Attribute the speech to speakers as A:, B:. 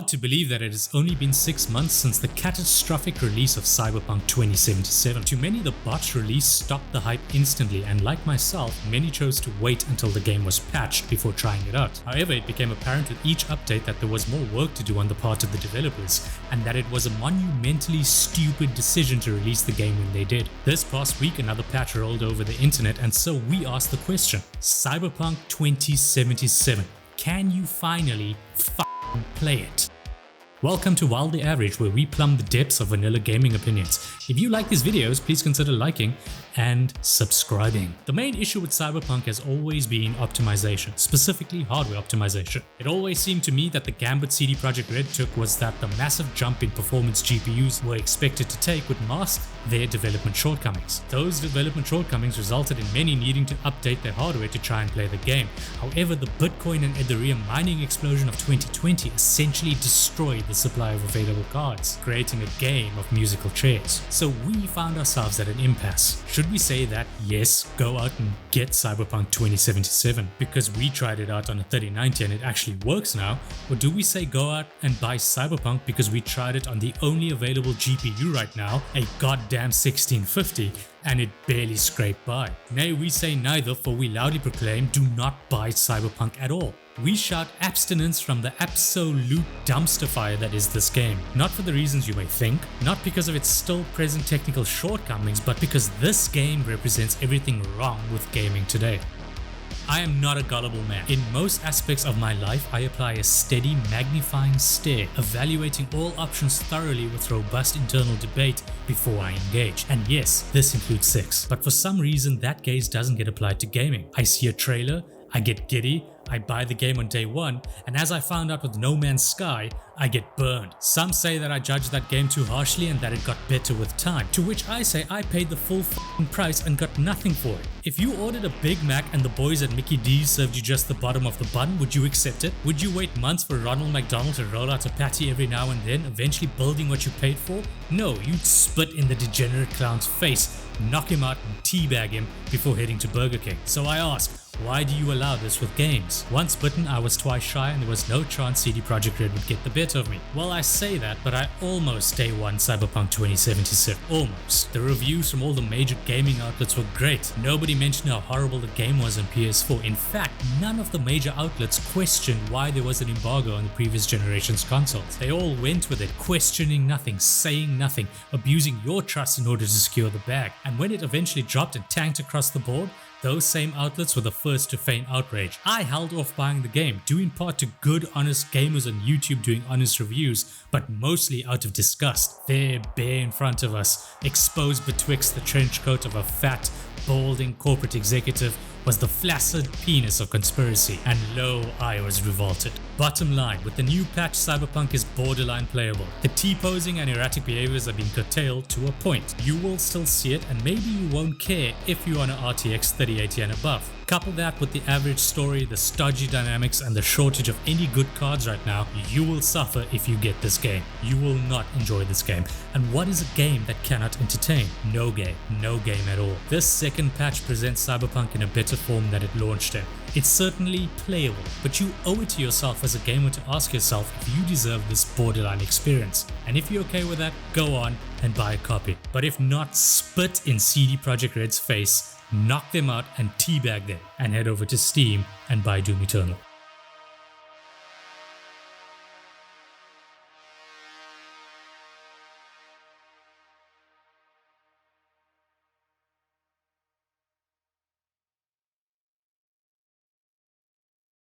A: Hard to believe that it has only been 6 months since the catastrophic release of Cyberpunk 2077. To many, the botched release stopped the hype instantly, and like myself, many chose to wait until the game was patched before trying it out. However, it became apparent with each update that there was more work to do on the part of the developers, and that it was a monumentally stupid decision to release the game when they did. This past week, another patch rolled over the internet, and so we asked the question: Cyberpunk 2077, can you finally play it? Welcome to Wild the Average, where we plumb the depths of vanilla gaming opinions. If you like these videos, please consider liking and subscribing. The main issue with Cyberpunk has always been optimization, specifically hardware optimization. It always seemed to me that the gambit CD Projekt Red took was that the massive jump in performance GPUs were expected to take would mask their development shortcomings. Those development shortcomings resulted in many needing to update their hardware to try and play the game. However, the Bitcoin and Ethereum mining explosion of 2020 essentially destroyed the supply of available cards, creating a game of musical chairs. So we found ourselves at an impasse. Should we say that yes, go out and get Cyberpunk 2077 because we tried it out on a 3090 and it actually works now? Or do we say go out and buy Cyberpunk because we tried it on the only available GPU right now, a goddamn 1650, and it barely scraped by? Nay, we say neither, for we loudly proclaim, do not buy Cyberpunk at all. We shout abstinence from the absolute dumpster fire that is this game. Not for the reasons you may think, not because of its still present technical shortcomings, but because this game represents everything wrong with gaming today. I am not a gullible man. In most aspects of my life, I apply a steady magnifying stare, evaluating all options thoroughly with robust internal debate before I engage. And yes, this includes sex. But for some reason, that gaze doesn't get applied to gaming. I see a trailer, I get giddy, I buy the game on day one, and as I found out with No Man's Sky, I get burned. Some say that I judged that game too harshly and that it got better with time, to which I say I paid the full price and got nothing for it. If you ordered a Big Mac and the boys at Mickey D's served you just the bottom of the bun, would you accept it? Would you wait months for Ronald McDonald to roll out a patty every now and then, eventually building what you paid for? No, you'd spit in the degenerate clown's face, knock him out and teabag him before heading to Burger King. So I ask, why do you allow this with games? Once bitten, I was twice shy, and there was no chance CD Projekt Red would get the better of me. Well, I say that, but I almost day one Cyberpunk 2077. Almost. The reviews from all the major gaming outlets were great. Nobody mentioned how horrible the game was on PS4. In fact, none of the major outlets questioned why there was an embargo on the previous generation's consoles. They all went with it, questioning nothing, saying nothing, abusing your trust in order to secure the bag. And when it eventually dropped and tanked across the board, those same outlets were the first to feign outrage. I held off buying the game, due in part to good, honest gamers on YouTube doing honest reviews, but mostly out of disgust. There, bare in front of us, exposed betwixt the trench coat of a fat, balding corporate executive, was the flaccid penis of conspiracy, and lo, I was revolted. Bottom line, with the new patch, Cyberpunk is borderline playable. The T-posing and erratic behaviors are being curtailed to a point. You will still see it, and maybe you won't care if you're on an RTX 3080 and above. Couple that with the average story, the stodgy dynamics, and the shortage of any good cards right now, you will suffer if you get this game. You will not enjoy this game. And what is a game that cannot entertain? No game. No game at all. This second patch presents Cyberpunk in a better form than it launched in. It's certainly playable, but you owe it to yourself as a gamer to ask yourself if you deserve this borderline experience. And if you're okay with that, go on and buy a copy. But if not, spit in CD Projekt Red's face, knock them out and teabag them, and head over to Steam and buy Doom Eternal.